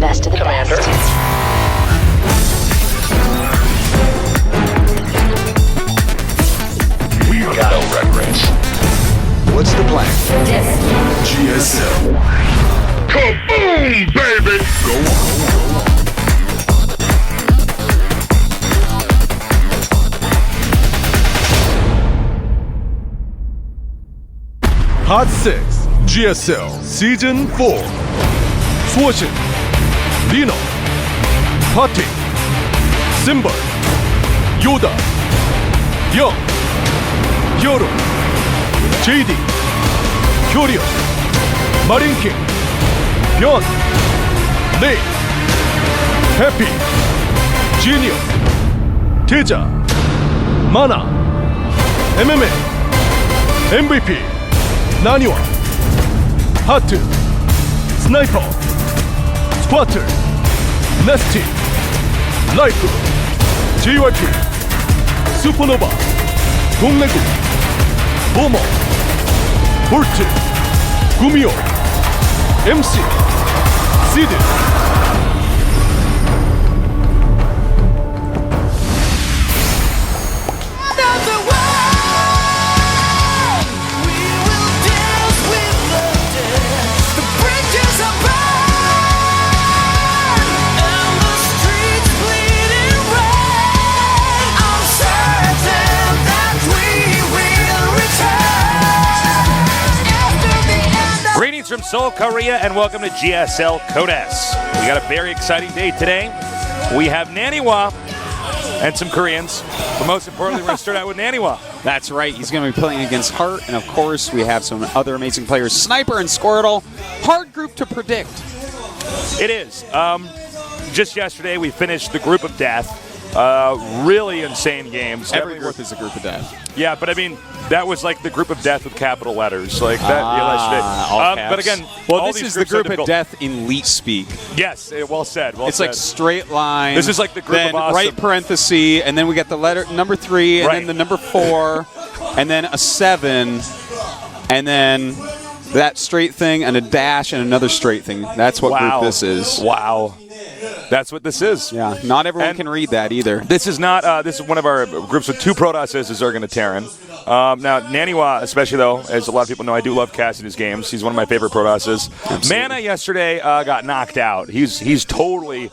Best of the Commander. best. We are no red race. What's the plan? GSL. Kaboom, baby! Go on. Hot 6 GSL Season 4 Swoshin, Reno, Patti, Simba, Yoda, Young, Hyodo, JD, Kyoryu, Marine King, Byon, Lei, Happy, Genius, Teja, Mana, MMA, MVP, NaNiWa, Hatu, Sniper, Squatter, Nesty, Life, JYP, Supernova, Gonglegu, Bomo, Bolt, Gumio, MC, Sid. From Seoul, Korea, and welcome to GSL Codes. We got a very exciting day today. We have NaNiWa and some Koreans, but most importantly, we're going to start out with NaNiWa. That's right. He's going to be playing against Hart, and of course, we have some other amazing players, Sniper and Squirtle. Hard group to predict. It is. Just yesterday, we finished the group of death. Really insane games. Every group is a group of death. Yeah, but I mean, that was like the group of death with capital letters, like that. But again, well, this is the group of death in leet speak. Yes, well said. Well it's said. Like straight line. This is like the group then of awesome. Right parenthesis, and then we got the letter number 3, and then the number 4, and then a 7, and then that straight thing, and a dash, and another straight thing. That's what group this is. Wow. That's what this is. Yeah, not everyone can read that either. This is not. This is one of our groups with 2 Protosses, is Zergan and Terran. Now, NaNiWa, especially though, as a lot of people know, I do love Cassidy's games. He's one of my favorite Protosses. Mana yesterday got knocked out. He's totally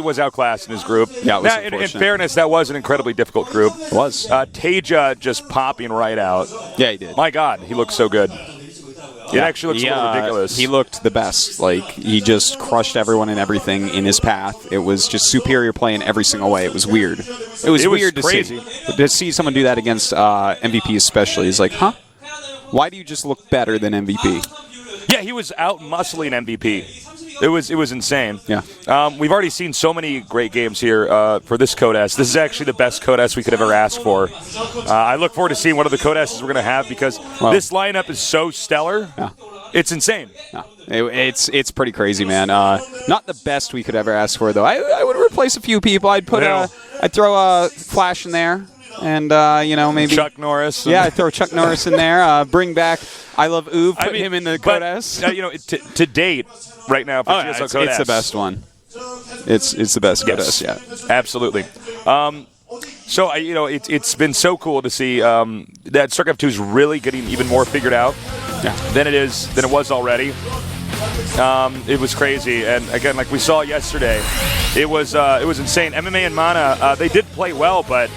was outclassed in his group. Yeah, it was now, in fairness, that was an incredibly difficult group. It was. Teja just popping right out. Yeah, he did. My God, he looks so good. It actually looks a little ridiculous. He looked the best. Like, he just crushed everyone and everything in his path. It was just superior play in every single way. It was weird. It was weird crazy. To see someone do that against MVP especially. He's like, huh? Why do you just look better than MVP? Yeah, he was out-muscling MVP. It was insane. Yeah. We've already seen so many great games here for this Codes. This is actually the best Codes we could ever ask for. I look forward to seeing what other Codes we're going to have because this lineup is so stellar. Yeah. It's insane. Yeah. It's pretty crazy, man. Not the best we could ever ask for, though. I would replace a few people. I'd throw a Flash in there. And, maybe Chuck Norris. Yeah, I'd throw Chuck Norris in there. Bring back I Love Oov. Put him in the Codes. To date, right now for GSL Codes, it's the best one. It's the best Codes, yeah. Absolutely. So it's been so cool to see that StarCraft 2 is really getting even more figured out than it was already. It was crazy, and again, like we saw yesterday, it was insane. MMA and Mana, they did play well, but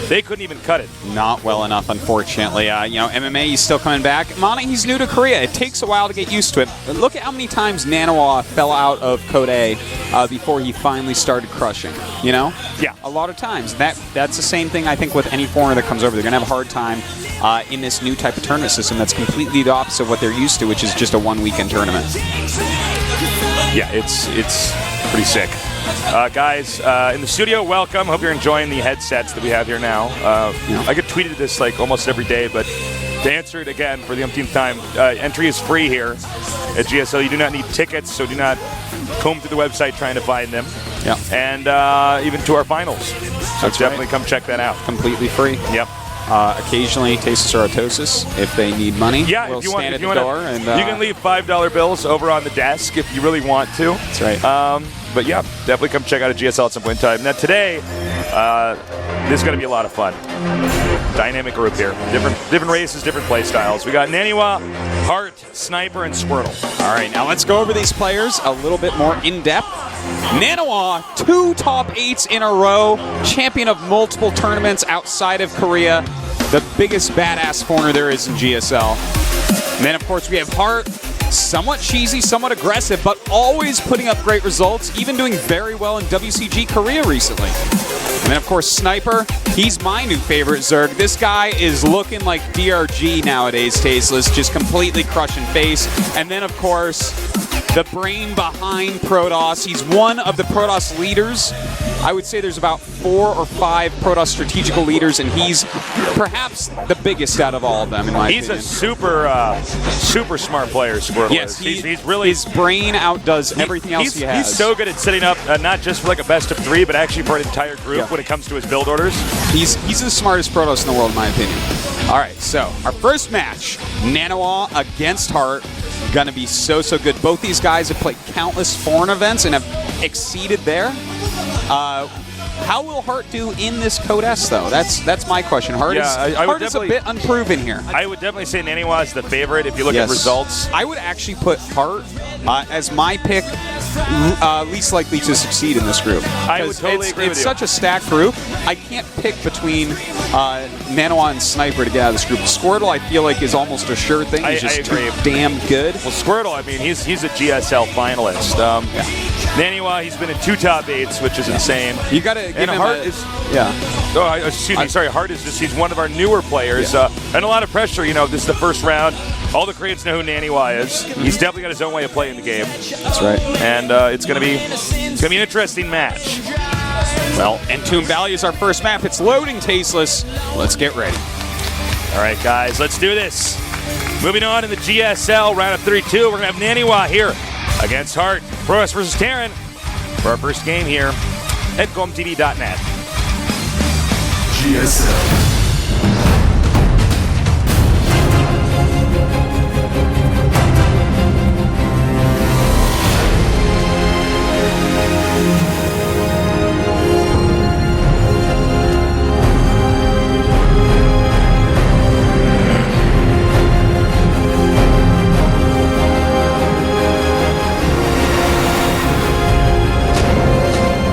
they couldn't even cut it. Not well enough, unfortunately. MMA, he's still coming back. Mana, he's new to Korea. It takes a while to get used to it. But look at how many times NaNiWa fell out of Code A before he finally started crushing. Yeah. A lot of times. That's the same thing, I think, with any foreigner that comes over. They're going to have a hard time in this new type of tournament system that's completely the opposite of what they're used to, which is just a one-weekend tournament. Yeah, it's pretty sick. Guys, in the studio, welcome. Hope you're enjoying the headsets that we have here now. I get tweeted this like almost every day, but to answer it again for the umpteenth time, entry is free here at GSL. You do not need tickets, so do not comb through the website trying to find them. Yeah. And even to our finals. So definitely come check that out. Completely free. Yep. occasionally Tasteless or Artosis, if they need money, Yeah, we'll if you want, stand if at you the want door. And, you can leave $5 bills over on the desk if you really want to. That's right. But yeah, definitely come check out a GSL at some point in time. Now today, this is going to be a lot of fun. Dynamic group here. Different races, different play styles. We got NaNiWa, Heart, Sniper, and Squirtle. All right, now let's go over these players a little bit more in depth. NaNiWa, 2 top 8s in a row, champion of multiple tournaments outside of Korea, the biggest badass foreigner there is in GSL. And then, of course, we have Heart, somewhat cheesy, somewhat aggressive, but always putting up great results, even doing very well in WCG Korea recently. And then, of course, Sniper, he's my new favorite Zerg. This guy is looking like DRG nowadays, Tasteless, just completely crushing face. And then, of course, the brain behind Protoss. He's one of the Protoss leaders. I would say there's about 4 or 5 Protoss strategical leaders, and he's perhaps the biggest out of all of them, in my opinion. He's a super smart player, Squirtle. Yes, he's really... His brain outdoes everything else he has. He's so good at setting up, not just for like a best of 3, but actually for an entire group when it comes to his build orders. He's the smartest Protoss in the world, in my opinion. All right, so our first match, NaNiWa against Heart. Gonna be so good. Both these guys have played countless foreign events and have exceeded there. How will Heart do in this Code S, though? That's my question. Heart is a bit unproven here. I would definitely say NaNiWa is the favorite if you look at results. I would actually put Heart as my pick, least likely to succeed in this group. I would totally agree with It's you. such a stacked group. I can't pick between NaNiWa and Sniper to get out of this group. Squirtle, I feel like, is almost a sure thing. He's just I agree. too damn good. Well, Squirtle, I mean, he's a GSL finalist. NaNiWa, he's been in 2 top 8s, which is insane. You got to give him Heart excuse me. Sorry, Heart is he's one of our newer players, and a lot of pressure. You know, this is the first round. All the Koreans know who NaNiWa is. He's definitely got his own way of playing the game. That's right. And it's gonna be an interesting match. Well, Entomb Valley is our first map. It's loading, Tasteless. Let's get ready. All right, guys, let's do this. Moving on in the GSL round of 32, we're gonna have NaNiWa here against Heart. Protoss versus Terran for our first game here at GOMTV.net. GSL.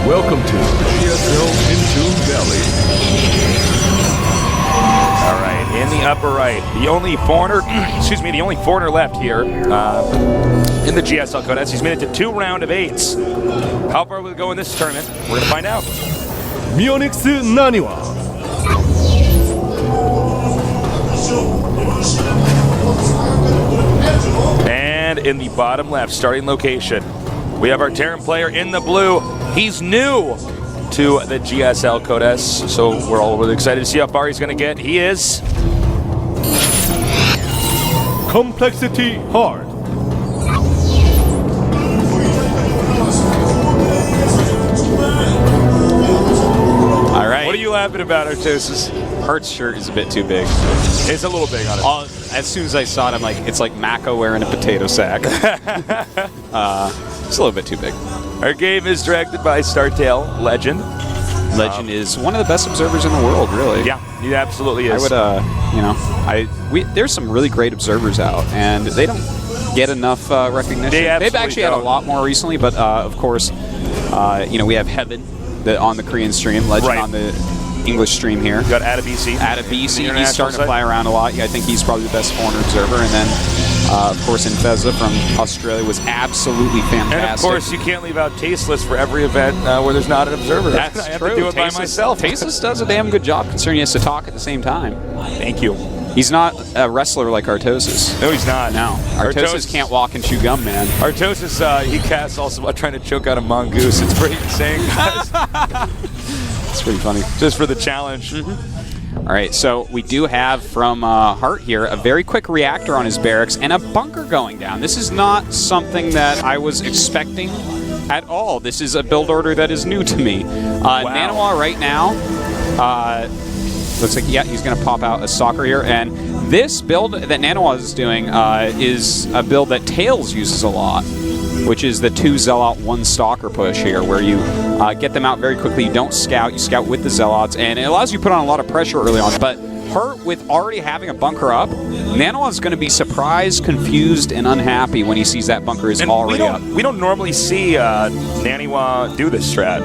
Welcome to GSL Entomb Valley. All right, in the upper right, the only foreigner, the only foreigner left here in the GSL Code S. He's made it to 2 round of 8s. How far will it go in this tournament? We're gonna find out. Myonyx NaNiWa. And in the bottom left, starting location, we have our Terran player in the blue. He's new to the GSL Code S, so we're all really excited to see how far he's going to get. He is Complexity Heart. All right. What are you laughing about, Artosis? Heart's shirt is a bit too big. It's a little big on it. As soon as I saw it, I'm like, it's like Mako wearing a potato sack. It's a little bit too big. Our game is directed by Startail Legend. Legend is one of the best observers in the world, really. Yeah, he absolutely is. I would, there's some really great observers out, and they don't get enough recognition. They've actually had a lot more recently, but of course, we have Heaven on the Korean stream, Legend on the English stream here. You got Adabisi. He's starting to fly around a lot. I think he's probably the best foreign observer, and then of course, Infeza from Australia was absolutely fantastic. And of course, you can't leave out Tasteless for every event where there's not an observer. That's I have true. to do it by myself. Tasteless does a damn good job considering he has to talk at the same time. Thank you. He's not a wrestler like Artosis. No, he's not. No. Artosis can't walk and chew gum, man. Artosis, he casts also about trying to choke out a mongoose. It's pretty insane, guys. It's pretty funny. Just for the challenge. All right, so we do have from Hart here a very quick reactor on his barracks and a bunker going down. This is not something that I was expecting at all. This is a build order that is new to me. NaNiWa right now, Looks like, yeah, he's going to pop out a Stalker here. And this build that NaNiWa is doing is a build that Tails uses a lot, which is the 2 Zealot, 1 Stalker push here, where you get them out very quickly. You don't scout. You scout with the Zealots, and it allows you to put on a lot of pressure early on. But Hurt, with already having a bunker up, NaNiWa is going to be surprised, confused, and unhappy when he sees that bunker is already up. We don't normally see NaNiWa do this strat.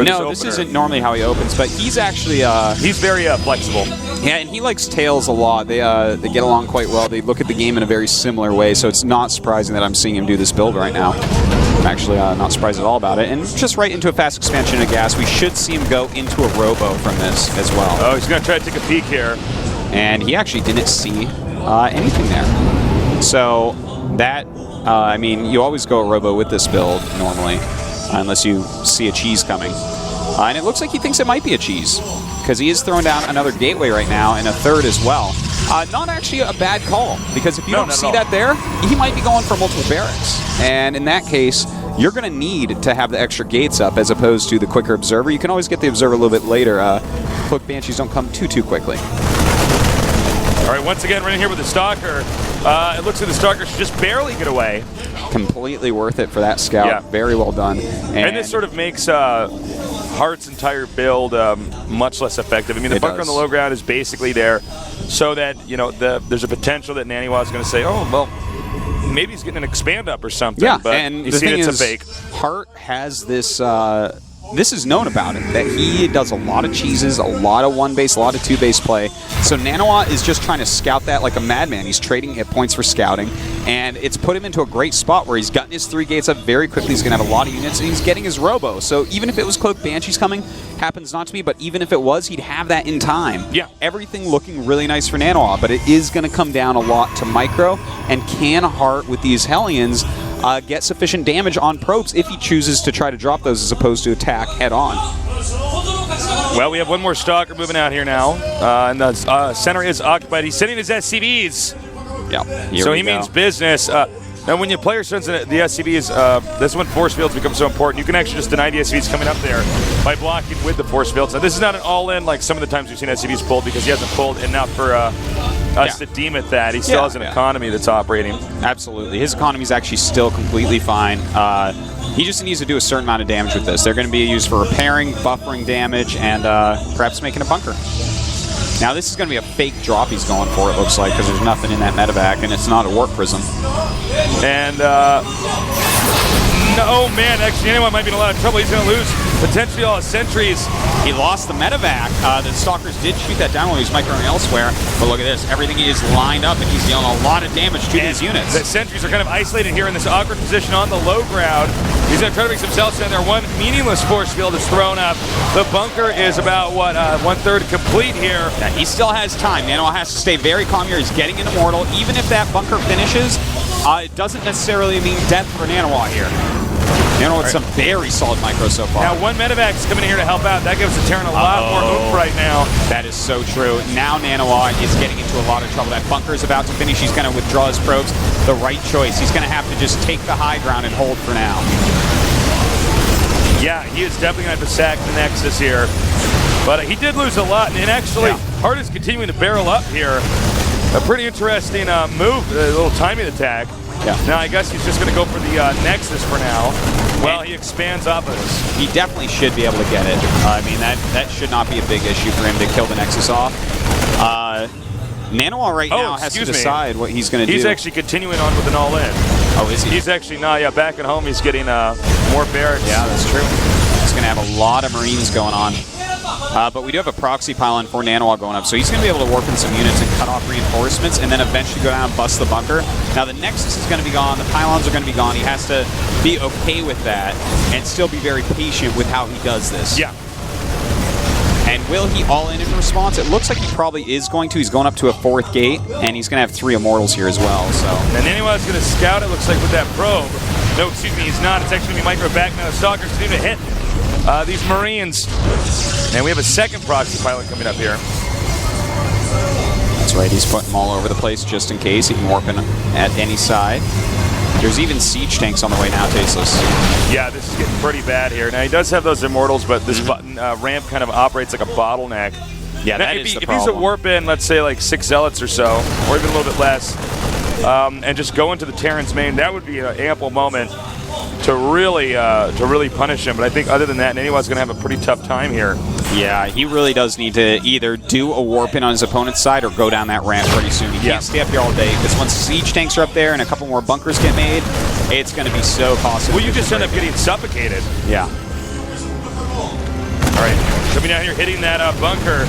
No, this isn't normally how he opens, but he's actually... he's very flexible. Yeah, and he likes Tails a lot. They get along quite well. They look at the game in a very similar way, so it's not surprising that I'm seeing him do this build right now. I'm actually not surprised at all about it. And just right into a fast expansion of gas. We should see him go into a Robo from this as well. Oh, he's going to try to take a peek here. And he actually didn't see anything there. So that, I mean, you always go a Robo with this build normally, unless you see a cheese coming. And it looks like he thinks it might be a cheese, because he is throwing down another gateway right now and a third as well. Not actually a bad call, because if you don't see that there, he might be going for multiple barracks. And in that case, you're going to need to have the extra gates up as opposed to the quicker Observer. You can always get the Observer a little bit later. Cloak Banshees don't come too quickly. All right, once again, running here with the Stalker. It looks like the Stalker should just barely get away. Completely worth it for that scout. Yeah. Very well done. And this sort of makes Heart's entire build much less effective. I mean, the bunker on the low ground is basically there so that, you know, there's a potential that NaNiWa is going to say, oh, well, maybe he's getting an expand up or something. Yeah, but and you the see thing it's is, a fake. Heart has this... this is known about him, that he does a lot of cheeses, a lot of 1-base, a lot of 2-base play. So NaNiWa is just trying to scout that like a madman. He's trading hit points for scouting, and it's put him into a great spot where he's gotten his 3 gates up very quickly. He's going to have a lot of units, and he's getting his Robo. So even if it was Cloak Banshees coming, happens not to be, but even if it was, he'd have that in time. Yeah. Everything looking really nice for NaNiWa, but it is going to come down a lot to micro, and can Heart with these Hellions get sufficient damage on probes if he chooses to try to drop those as opposed to attack head-on. Well, we have one more Stalker moving out here now, and the center is occupied. He's sending his SCVs. Yeah. So he means business. Now, when your player sends in the SCVs, this is when force fields become so important. You can actually just deny the SCVs coming up there by blocking with the force fields. Now, this is not an all-in like some of the times we've seen SCVs pulled, because he hasn't pulled enough for us to deem it that. He still has an economy that's operating. Absolutely. His economy is actually still completely fine. He just needs to do a certain amount of damage with this. They're going to be used for repairing, buffering damage, and perhaps making a bunker. Now, this is going to be a fake drop he's going for, it looks like, because there's nothing in that medevac, and it's not a warp prism. And, no, man, actually, anyone might be in a lot of trouble. He's going to lose potentially all his sentries. He lost the medevac. The Stalkers did shoot that down when he was microing elsewhere, but look at this. Everything is lined up, and he's dealing a lot of damage to these units. The sentries are kind of isolated here in this awkward position on the low ground. He's going to try to make some cells down there. One meaningless force field is thrown up. The bunker is about, what, 1/3 complete here. Yeah, he still has time. NaNiWa has to stay very calm here. He's getting an Immortal. Even if that bunker finishes, it doesn't necessarily mean death for NaNiWa here. NaNiWa with some very solid micro so far. Now, one medevac is coming in here to help out. That gives the Terran a lot more oomph right now. That is so true. Now NaNiWa is getting into a lot of trouble. That bunker is about to finish. He's going to withdraw his probes. The right choice. He's going to have to just take the high ground and hold for now. Yeah, he is definitely going to have to sack the Nexus here. But he did lose a lot, and actually, Hart is continuing to barrel up here. A pretty interesting move, a little timing attack. Yeah. Now, I guess he's just going to go for the Nexus for now. Well, he expands off of this. He definitely should be able to get it. I mean, that should not be a big issue for him to kill the Nexus off. NaNiWa right now has to decide what he's going to do. He's actually continuing on with an all-in. Oh, is he? He's actually not. Yeah, back at home, he's getting more barracks. Yeah, that's true. He's going to have a lot of Marines going on. But we do have a proxy pylon for NaNiWa going up, so he's going to be able to warp in some units and cut off reinforcements and then eventually go down and bust the bunker. Now, the Nexus is going to be gone. The pylons are going to be gone. He has to be okay with that and still be very patient with how he does this. Yeah. And will he all in response? It looks like he probably is going to. He's going up to a 4th gate, and he's going to have 3 Immortals here as well. So. And NaNiWa's going to scout, it looks like, with that probe. No, excuse me, he's not. It's actually going to be micro back now. The Stalkers need to hit these Marines. And we have a second proxy pilot coming up here. That's right. He's putting them all over the place just in case. He can warp in at any side. There's even siege tanks on the way now, Tasteless. Yeah, this is getting pretty bad here. Now, he does have those Immortals, but this button ramp kind of operates like a bottleneck. Yeah, now, that if is the if he's a problem. warp in, let's say like 6 zealots or so, or even a little bit less, and just go into the Terran's main, that would be an ample moment to really punish him. But I think other than that, NaNiWa's going to have a pretty tough time here. Yeah, he really does need to either do a warp in on his opponent's side or go down that ramp pretty soon. He can't stay up here all day because once siege tanks are up there and a couple more bunkers get made, it's going to be so costly. Well, you just end up getting suffocated. Yeah. All right, coming down here, hitting that bunker.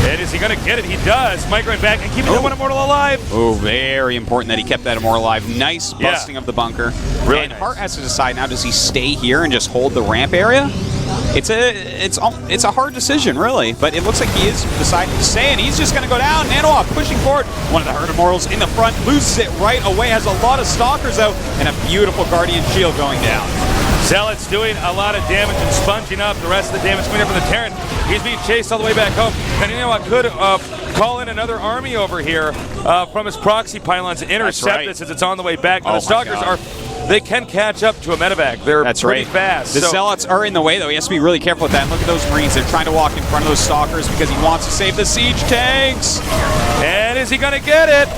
And is he going to get it? He does. Microing back and keeping that one Immortal alive. Oh, very important that he kept that Immortal alive. Nice busting of the bunker. Really and nice. Hart has to decide now, does he stay here and just hold the ramp area? It's a hard decision, really. But it looks like he is deciding to stay, and he's just going to go down. NaNiWa pushing forward. One of the Hurt Immortals in the front, loses it right away, has a lot of Stalkers out, and a beautiful Guardian Shield going down. Zealot's doing a lot of damage and sponging up the rest of the damage coming up from the Terran. He's being chased all the way back home. And NaNiWa could call in another army over here from his proxy pylons and intercept this as it's on the way back. But the Stalkers they can catch up to a medevac. They're pretty fast. The Zealots are in the way, though. He has to be really careful with that. And look at those Marines. They're trying to walk in front of those Stalkers because he wants to save the siege tanks. And is he going to get it?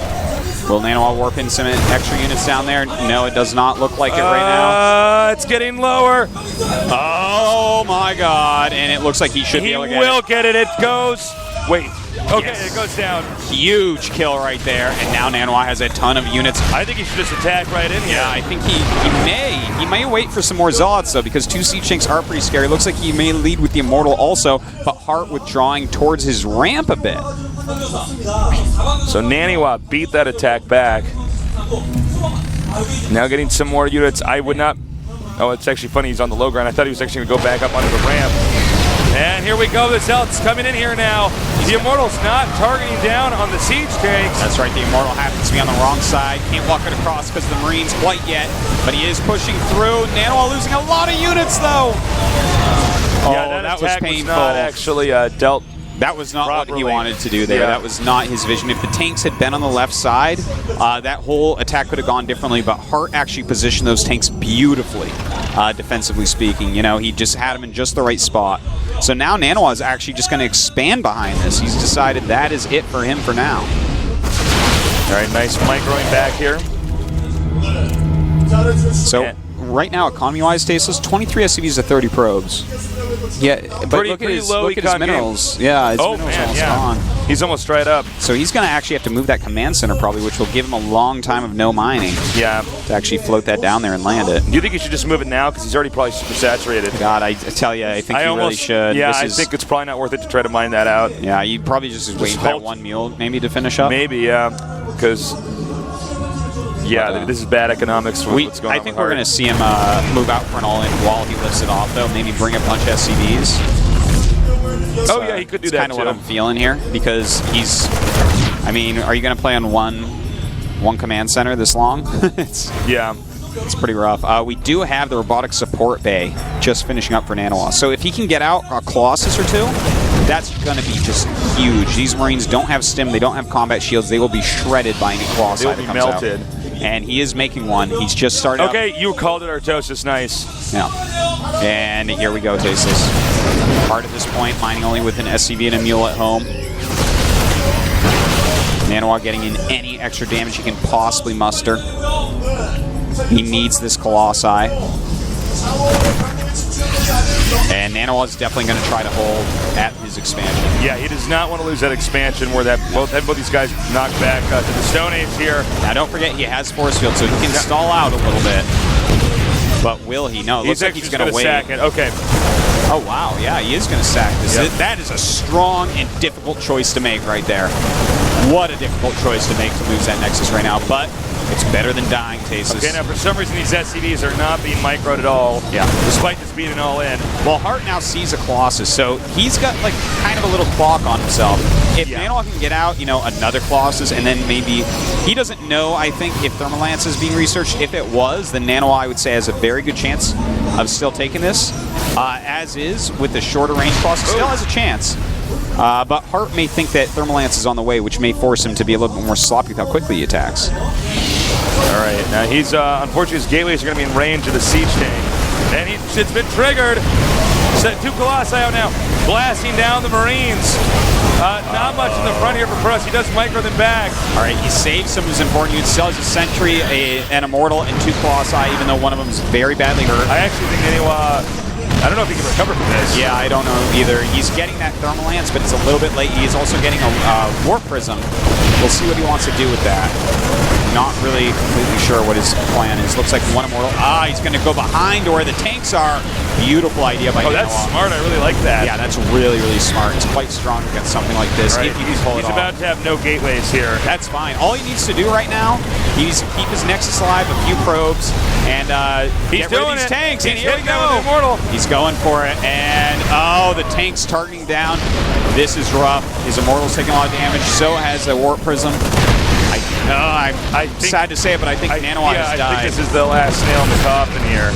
Will NaNiWa warp in some extra units down there? No, it does not look like it right now. It's getting lower. Oh, my God. And it looks like he should be able to get it. He will get it. It goes. Wait. Okay, it goes down. Huge kill right there. And now NaNiWa has a ton of units. I think he should just attack right in here. Yeah, I think he may wait for some more Zealots, though, because 2 siege tanks are pretty scary. Looks like he may lead with the Immortal also, but Hart withdrawing towards his ramp a bit. So NaNiWa beat that attack back. Now getting some more units. I would not... Oh, it's actually funny. He's on the low ground. I thought he was actually going to go back up onto the ramp. And here we go. The Zealots coming in here now. The Immortal's not targeting down on the siege tanks. That's right. The Immortal happens to be on the wrong side. Can't walk it across because the Marines quite yet. But he is pushing through. NaNiWa losing a lot of units, though. Yeah, that was painful. Was not actually dealt. That was not properly. What he wanted to do there. Yeah. That was not his vision. If the tanks had been on the left side, that whole attack could have gone differently, but Hart actually positioned those tanks beautifully, defensively speaking. You know, he just had them in just the right spot. So now NaNiWa is actually just going to expand behind this. He's decided that is it for him for now. All right, nice microing back here. So right now, economy-wise, Tasteless, 23 SCVs to 30 probes. Yeah, but look at his minerals. Yeah, his minerals almost gone. He's almost dried up. So he's going to actually have to move that command center probably, which will give him a long time of no mining. Yeah. To actually float that down there and land it. Do you think he should just move it now? Because he's already probably super saturated. God, I tell you, I think he really should. Yeah, I think it's probably not worth it to try to mine that out. Yeah, you probably just wait for that one mule maybe to finish up. Maybe, yeah. Because... Yeah, this is bad economics for what's going on. I think we're going to see him move out for an all-in while he lifts it off, though. Maybe bring a bunch of SCVs. Oh, yeah, he could do that, too. That's kind of what I'm feeling here, because he's... I mean, are you going to play on one command center this long? It's pretty rough. We do have the robotic support bay just finishing up for NaNiWa. So if he can get out a Colossus or two, that's going to be just huge. These Marines don't have stim. They don't have combat shields. They will be shredded by any Colossi that comes out. They will be melted. And he is making one. He's just started Okay, you called it, Artosis. Nice. Yeah. And here we go, Tasteless. Hard at this point, mining only with an SCV and a mule at home. NaNiWa getting in any extra damage he can possibly muster. He needs this Colossi. And NaNiWa is definitely going to try to hold at his expansion. Yeah, he does not want to lose that expansion where that both these guys knock back to the Stone Age here. Now, don't forget, he has Force Field, so he can stall out a little bit. But will he? No, it looks like he's going to wait. Sack it. Okay. Oh, wow. Yeah, he is going to sack this. Yep. That is a strong and difficult choice to make right there. What a difficult choice to make to lose that Nexus right now. But it's better than dying, Tasteless. Okay, now for some reason these SCVs are not being microed at all. Yeah. Despite this being an all-in. Well, Hart now sees a Colossus, so he's got like kind of a little clock on himself. If NaNiWa can get out, another Colossus, and then maybe he doesn't know, I think, if Thermalance is being researched. If it was, then NaNiWa, I would say, has a very good chance of still taking this. As is, with the shorter range Colossus, still has a chance. But Hart may think that Thermalance is on the way, which may force him to be a little bit more sloppy with how quickly he attacks. All right, now he's, unfortunately, his gateways are going to be in range of the siege tank. And it's been triggered. Set 2 Colossi out now, blasting down the Marines. Not much in the front here for Prus. He does micro them back. All right, he saves some of his important units. Still has a Sentry, an Immortal, and 2 Colossi, even though one of them is very badly hurt. I actually think NaNiWa, I don't know if he can recover from this. Yeah, I don't know either. He's getting that Thermal Lance, but it's a little bit late. He's also getting a Warp Prism. We'll see what he wants to do with that. Not really completely sure what his plan is. Looks like 1 Immortal. He's going to go behind to where the tanks are. Beautiful idea by NaNiWa. That's smart. I really like that. Yeah, that's really, really smart. It's quite strong to get something like this. Right. If you can pull it He's off. about to have no gateways here. That's fine. All he needs to do right now, he's keep his Nexus alive, a few probes, and he's get rid of doing these it. tanks. He's And here we hitting go. them with Immortal. He's going for it, and the tank's targeting down. This is rough. His Immortal's taking a lot of damage. So has a Warp Prism. I'm sad to say it, but I think NaNiWa has died. I think this is the last nail in the coffin here.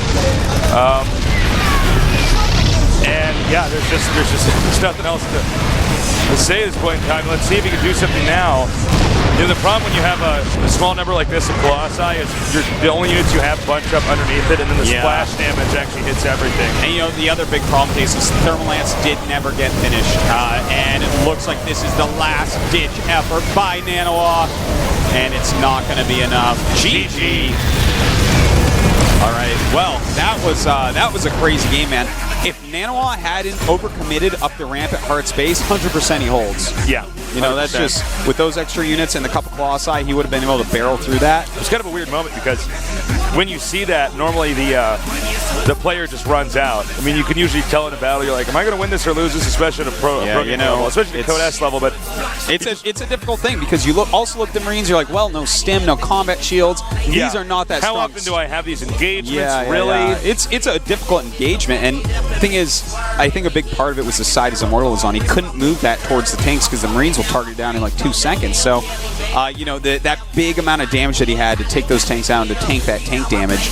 And yeah, there's nothing else to say at this point in time. Let's see if he can do something now. You know, the problem when you have a small number like this of Colossi is the only units you have bunch up underneath it, and then the splash damage actually hits everything. And you know, the other big problem is Thermal Lance did never get finished, and it looks like this is the last ditch effort by NaNiWa, and it's not going to be enough. GG. All right. Well, that was a crazy game, man. If NaNiWa hadn't overcommitted up the ramp at Heart's base, 100% he holds. Yeah. You know, that's 100%. just, with those extra units and the couple Colossi, he would have been able to barrel through that. It's kind of a weird moment because when you see that, normally the player just runs out. I mean, you can usually tell in a battle, you're like, am I going to win this or lose this, especially at a pro game level, especially at Code S level, but it's a difficult thing because you also look at the Marines, you're like, well, no stim, no combat shields. These are not that strong. How often do I have these engagements? Really? Yeah. It's a difficult engagement, and the thing is, I think a big part of it was the side his Immortal was on. He couldn't move that towards the tanks because the Marines will target down in like 2 seconds. So, you know, that big amount of damage that he had to take those tanks down to tank that tank damage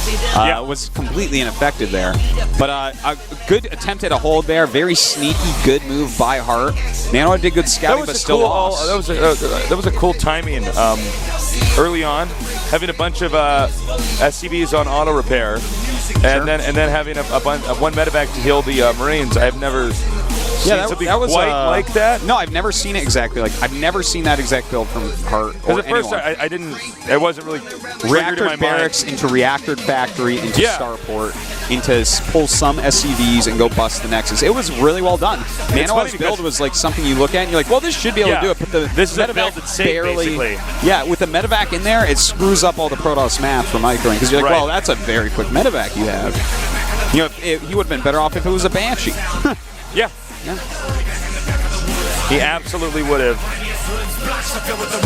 was completely ineffective there. But a good attempt at a hold there. Very sneaky, good move by Hart. NaNiWa did good scouting, but still lost. That was a cool timing early on, having a bunch of SCVs on auto repair. And then having a one medevac to heal the Marines. I've never seen something quite like that. No, I've never seen it exactly like. I've never seen that exact build from Hart or at first I didn't. It wasn't really reactor in my barracks mind. into reactor factory into starport into pull some SCVs and go bust the Nexus. It was really well done. NaNiWa's build was like something you look at and you're like, well, this should be able to do it. But this is a build that's safe, basically. Yeah, with the medevac in there, it screws up all the Protoss math for microing because you're like, well, that's a very quick medevac you have. You know, he would have been better off if it was a Banshee. Yeah. He absolutely would have.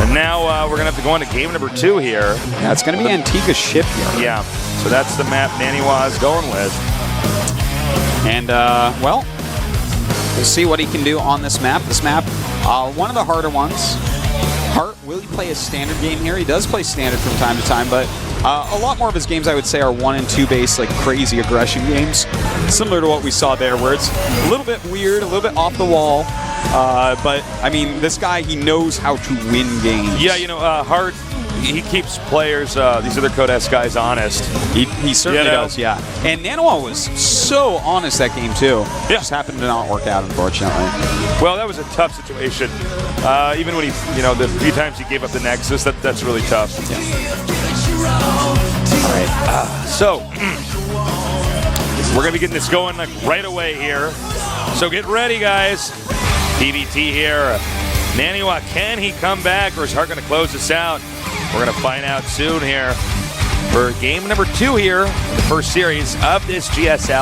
And now we're going to have to go on to game number 2 here. Yeah, it's going to be Antigua Shipyard. Yeah. So that's the map NaNiWa is going with. And, well, we'll see what he can do on this map. This map, one of the harder ones. Hart, will he play a standard game here? He does play standard from time to time, but a lot more of his games, I would say, are 1 and 2 based, like crazy aggression games. Similar to what we saw there, where it's a little bit weird, a little bit off the wall. But, I mean, this guy, he knows how to win games. Yeah, you know, Hart, he keeps players, these other Code S guys, honest. He certainly does, yeah. And NaNiWa was so honest that game, too. Yeah. Just happened to not work out, unfortunately. Well, that was a tough situation. Even when he, you know, the few times he gave up the Nexus, that's really tough. Yeah. All right. So, we're going to be getting this going like right away here. So get ready, guys. PBT here. NaNiWa, can he come back, or is Hart going to close this out? We're going to find out soon here for game number 2 here in the first series of this GSL.